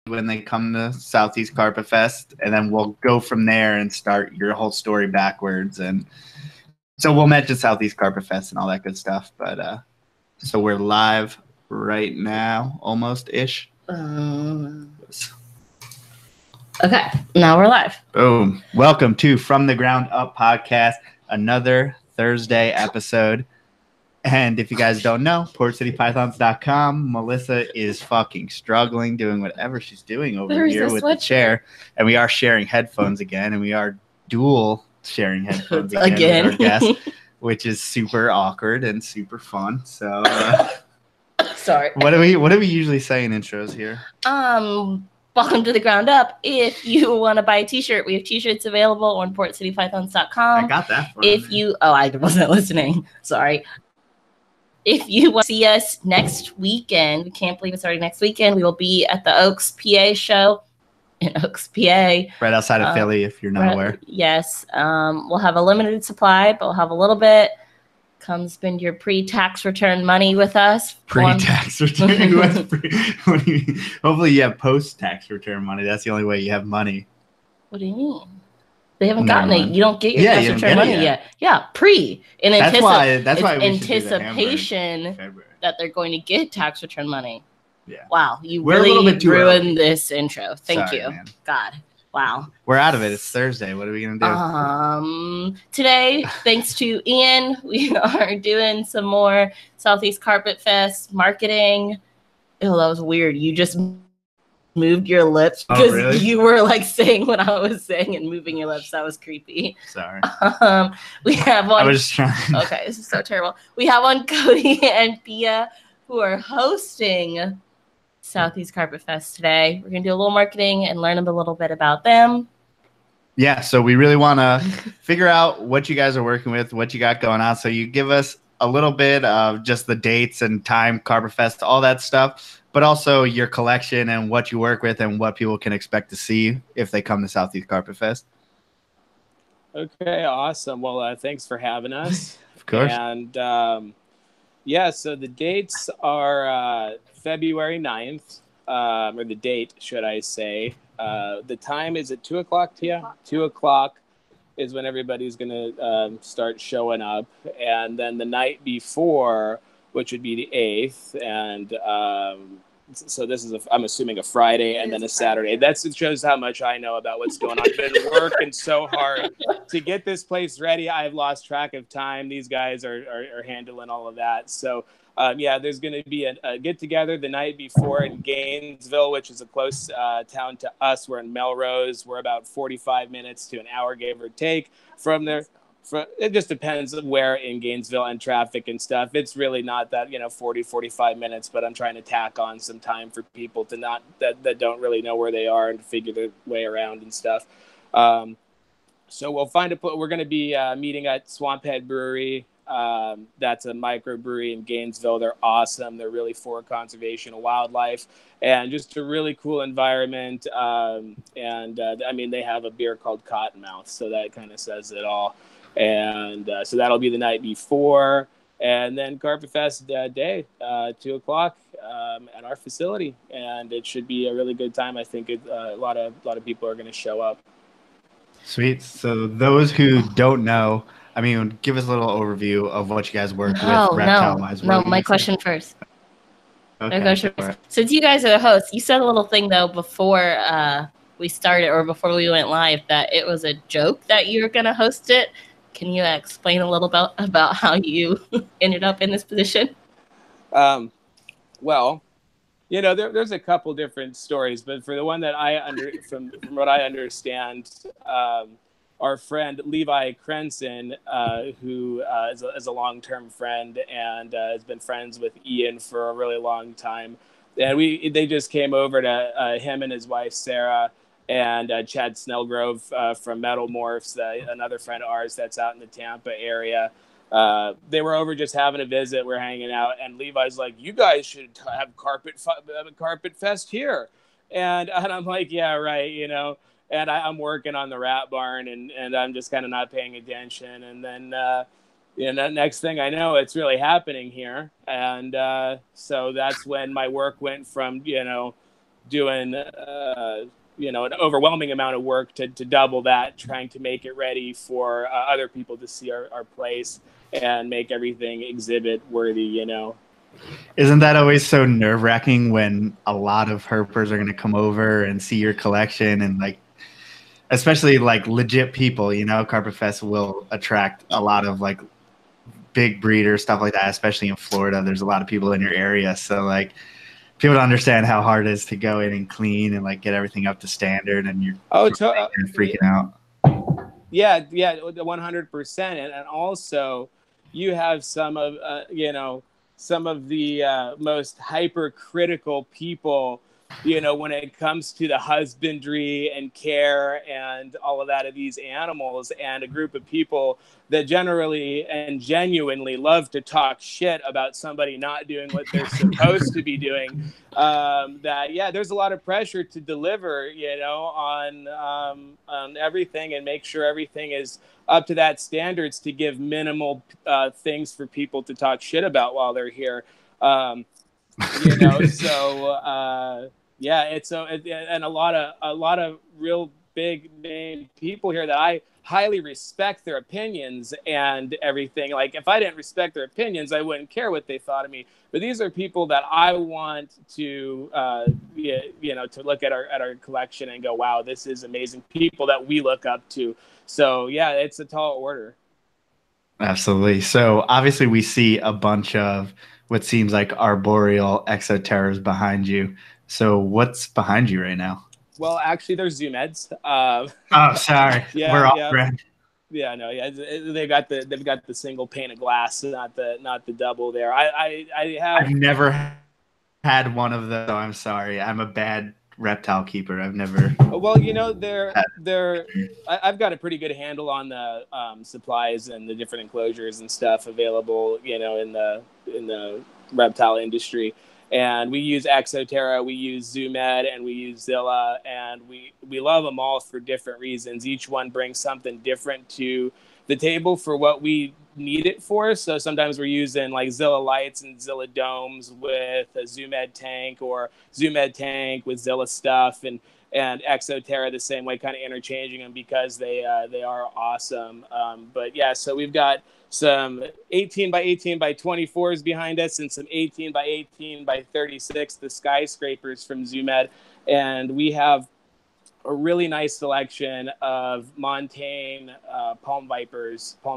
when they come to Southeast Carpet Fest, and then we'll go from there and start your whole story backwards. And so we'll mention Southeast Carpet Fest and all that good stuff. But so we're live right now, almost-ish. Okay, now we're live. Boom. Welcome to From the Ground Up podcast, another Thursday episode. And if you guys don't know, Theportcitypythons.com, Melissa is fucking struggling doing whatever she's doing over here with the chair. And we are sharing headphones again, and we are dual sharing headphones again with our guest, which is super awkward and super fun. So sorry. What do we usually say in intros here? Welcome to the Ground Up. If you want to buy a t-shirt, we have t-shirts available on Theportcitypythons.com. I got that for I wasn't listening. Sorry. If you want to see us next weekend, we can't believe it's already next weekend. We will be at the Oaks, PA show in Oaks, PA. Right outside of Philly, if you're not aware. Yes. We'll have a limited supply, but we'll have a little bit. Come spend your pre-tax return money with us. Pre-tax return? What do you mean? Hopefully you have post-tax return money. That's the only way you have money. What do you mean? They haven't gotten it. You don't get your tax return money yet. Yeah, pre. That's why we anticipation that they're going to get tax return money. Yeah. Wow, we're really ruined this intro. Thank you. Man. God. Wow. We're out of it. It's Thursday. What are we gonna do? Today, thanks to Ian, we are doing some more Southeast Carpet Fest marketing. Oh, that was weird. You just moved your lips because you were like saying what I was saying and moving your lips. That was creepy. Sorry. We have on. I was just trying. Okay, this is so terrible. We have on Cody and Pia who are hosting Southeast Carpet Fest today. We're gonna do a little marketing and learn a little bit about them. Yeah, so we really want to figure out what you guys are working with, what you got going on. So you give us a little bit of just the dates and time, Carpet Fest, all that stuff, but also your collection and what you work with and what people can expect to see if they come to Southeast Carpet Fest. Okay, awesome. Well, thanks for having us. Of course. And so the dates are February 9th, or the date, should I say. The time is at 2 o'clock, Tia? 2 o'clock is when everybody's going to start showing up. And then the night before, which would be the 8th, and so this is, I'm assuming, a Friday and then a Saturday. It shows how much I know about what's going on. I've been working so hard to get this place ready. I've lost track of time. These guys are handling all of that. So, there's going to be a get-together the night before in Gainesville, which is a close town to us. We're in Melrose. We're about 45 minutes to an hour, give or take, from there. It just depends where in Gainesville and traffic and stuff. It's really not that, 40, 45 minutes, but I'm trying to tack on some time for people to not that don't really know where they are and figure their way around and stuff. So we'll we're going to be meeting at Swamphead Brewery. That's a microbrewery in Gainesville. They're awesome. They're really for conservation of wildlife and just a really cool environment. They have a beer called Cottonmouth, so that kind of says it all. And so that'll be the night before, and then Carpet Fest day, 2 o'clock at our facility, and it should be a really good time. I think a lot of people are going to show up. Sweet. So those who don't know, give us a little overview of what you guys work with reptile-wise. No, my question first. Okay. Since you guys are the hosts, you said a little thing though before we started or before we went live that it was a joke that you were going to host it. Can you explain a little about how you ended up in this position? Well, there's a couple different stories, but for the one that from what I understand, our friend Levi Crenson, who is a long-term friend and has been friends with Ian for a really long time, and they just came over to him and his wife Sarah. And Chad Snellgrove from Metal Morphs, another friend of ours that's out in the Tampa area. They were over just having a visit. We're hanging out. And Levi's like, you guys should have a carpet fest here. And I'm like, yeah, right, And I'm working on the rat barn, and I'm just kind of not paying attention. And then, next thing I know, it's really happening here. And so that's when my work went from, doing you know, an overwhelming amount of work to double that, trying to make it ready for other people to see our place and make everything exhibit worthy, you know. Isn't that always so nerve-wracking when a lot of herpers are going to come over and see your collection, and like, especially like legit people, you know, Carpet Fest will attract a lot of like big breeders, stuff like that, especially in Florida. There's a lot of people in your area. So like people don't understand how hard it is to go in and clean and like get everything up to standard, and you're freaking out. Yeah, 100%. And also you have some of, you know, some of the most hypercritical people, you know, when it comes to the husbandry and care and all of that of these animals, and a group of people that generally and genuinely love to talk shit about somebody not doing what they're supposed to be doing. That, yeah, there's a lot of pressure to deliver, you know, on everything and make sure everything is up to that standards to give minimal things for people to talk shit about while they're here. You know, so yeah, and a lot of real big name people here that I highly respect their opinions and everything. Like, if I didn't respect their opinions, I wouldn't care what they thought of me. But these are people that I want to, you know, to look at our collection and go, wow, this is amazing. People that we look up to. So yeah, it's a tall order. Absolutely. So obviously we see a bunch of what seems like arboreal exoterras behind you. So what's behind you right now? Well, actually, they're Zoom Eds. Oh, sorry. Yeah, we're all yeah. friends. Yeah, no, yeah. They've got the single pane of glass, not the double there. I've never had one of those, so I'm sorry. I'm a bad reptile keeper. I've never. Well, you know, I've got a pretty good handle on the supplies and the different enclosures and stuff available, you know, in the reptile industry. And we use Exoterra, we use Zoom Ed, and we use Zilla, and we love them all for different reasons. Each one brings something different to the table for what we need it for. So sometimes we're using like Zilla lights and Zilla domes with a Zoom Ed tank, or Zoom Ed tank with Zilla stuff, and Exoterra the same way, kind of interchanging them because they are awesome. But yeah, so we've got some 18 by 18 by 24s behind us, and some 18 by 18 by 36, the skyscrapers from Zoom Ed. And we have a really nice selection of montane palm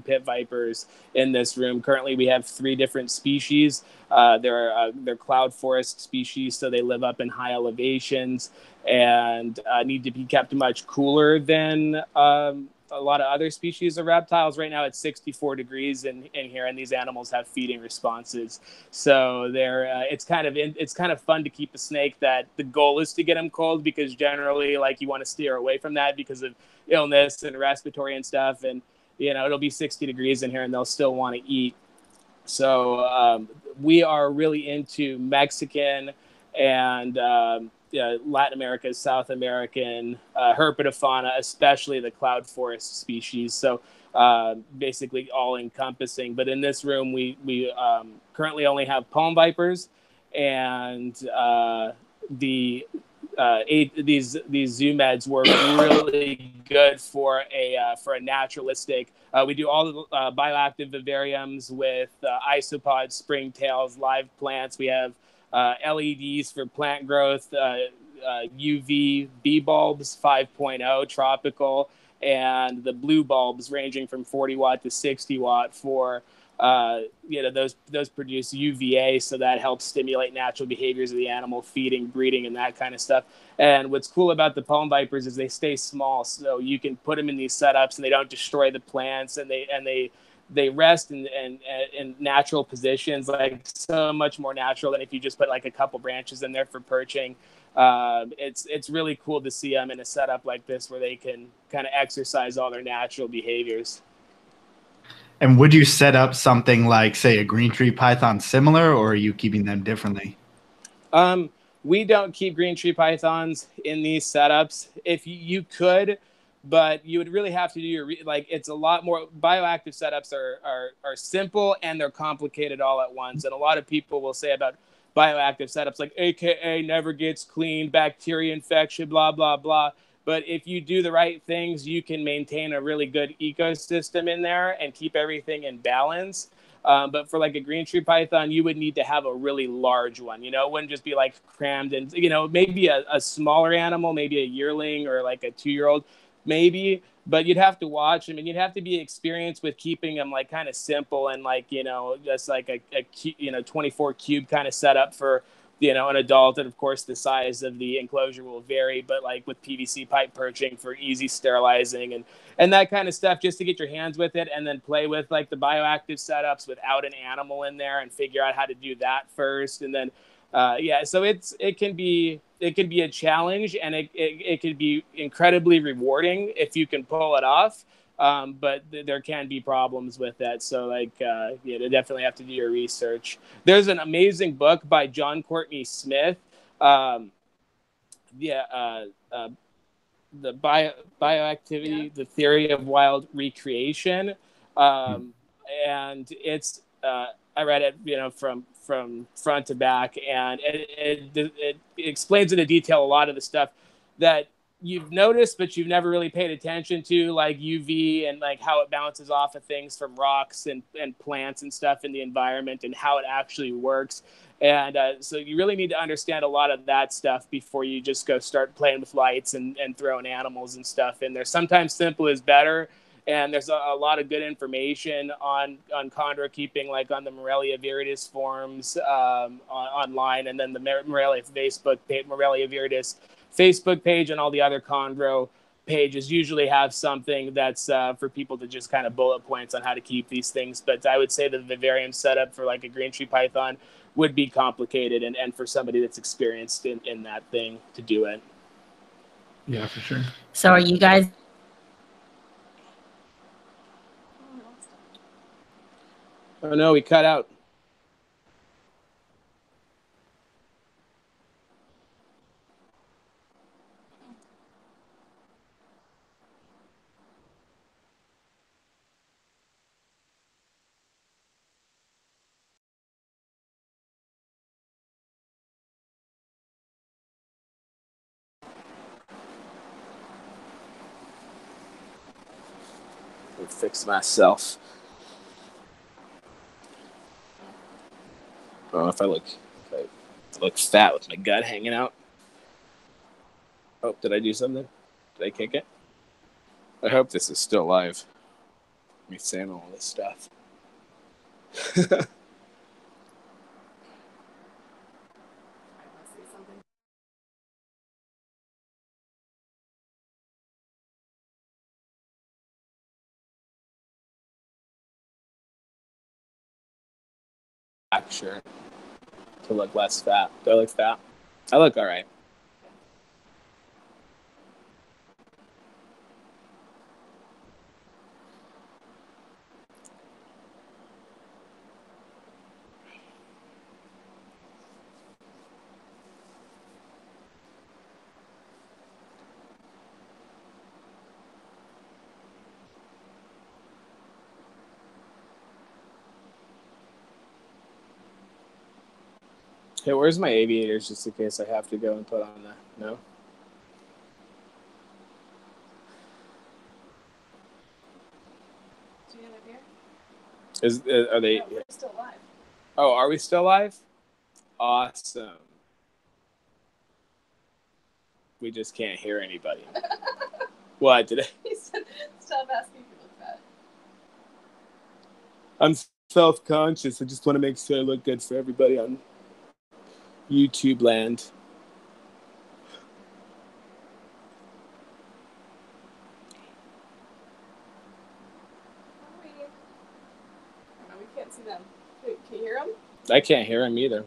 pit vipers in this room. Currently, we have 3 different species. They're cloud forest species, so they live up in high elevations and need to be kept much cooler than a lot of other species of reptiles. Right now it's 64 degrees in here, and these animals have feeding responses. So it's kind of fun to keep a snake that the goal is to get them cold, because generally, like, you want to steer away from that because of illness and respiratory and stuff. And, you know, it'll be 60 degrees in here and they'll still want to eat. So we are really into Mexican and Latin America, South American herpetofauna, especially the cloud forest species. So basically all encompassing. But in this room, we currently only have palm vipers, and these Zoom Eds were really good for a naturalistic. We do all the bioactive vivariums with isopods, springtails, live plants. We have LEDs for plant growth, UV B bulbs 5.0 tropical, and the blue bulbs ranging from 40 watt to 60 watt for those produce UVA, so that helps stimulate natural behaviors of the animal, feeding, breeding, and that kind of stuff. And what's cool about the palm vipers is they stay small, so you can put them in these setups and they don't destroy the plants, and they rest in natural positions, like so much more natural than if you just put like a couple branches in there for perching. It's really cool to see them in a setup like this where they can kind of exercise all their natural behaviors. And would you set up something like, say, a green tree python similar, or are you keeping them differently? We don't keep green tree pythons in these setups. If you could, but you would really have to do it's a lot more. Bioactive setups are simple and they're complicated all at once. And a lot of people will say about bioactive setups like AKA never gets clean, bacteria infection, blah, blah, blah. But if you do the right things, you can maintain a really good ecosystem in there and keep everything in balance. But for like a green tree python, you would need to have a really large one. You know, it wouldn't just be like crammed and, you know, maybe a smaller animal, maybe a yearling or like a 2-year-old, maybe. But you'd have to watch them and you'd have to be experienced with keeping them like kind of simple and like, you know, just like a 24 cube kind of setup for, you know, an adult. And of course the size of the enclosure will vary, but like with PVC pipe perching for easy sterilizing and that kind of stuff, just to get your hands with it and then play with like the bioactive setups without an animal in there and figure out how to do that first. And then, so it can be a challenge and it can be incredibly rewarding if you can pull it off. But there can be problems with that. So like, you definitely have to do your research. There's an amazing book by John Courtney Smith. The bioactivity, the theory of wild recreation. And it's, I read it, you know, from front to back, and it explains in detail a lot of the stuff that you've noticed, but you've never really paid attention to, like UV and like how it bounces off of things from rocks and plants and stuff in the environment and how it actually works. And so you really need to understand a lot of that stuff before you just go start playing with lights and throwing animals and stuff in there. Sometimes simple is better. And there's a lot of good information on chondro keeping, like on the Morelia viridis forums online, and then the Morelia viridis Facebook page, and all the other chondro pages usually have something that's for people to just kind of bullet points on how to keep these things. But I would say the vivarium setup for like a green tree python would be complicated, and for somebody that's experienced in that thing to do it. Yeah, for sure. So are you guys... Oh no, we cut out. I'll fix myself. Oh, if I look fat with my gut hanging out. Oh, did I do something? Did I kick it? I hope this is still live. Me saying all this stuff. Sure. To look less fat. Do I look fat? I look all right. Hey, where's my aviators, just in case I have to go and put on the... No? Do you have a beer? Are they... No, we're still live. Oh, are we still live? Awesome. We just can't hear anybody. What? Did I... He said, stop asking if you look fat. I'm self-conscious. I just want to make sure I look good for everybody on YouTube land. We can't see them. Wait, can you hear them? I can't hear him either.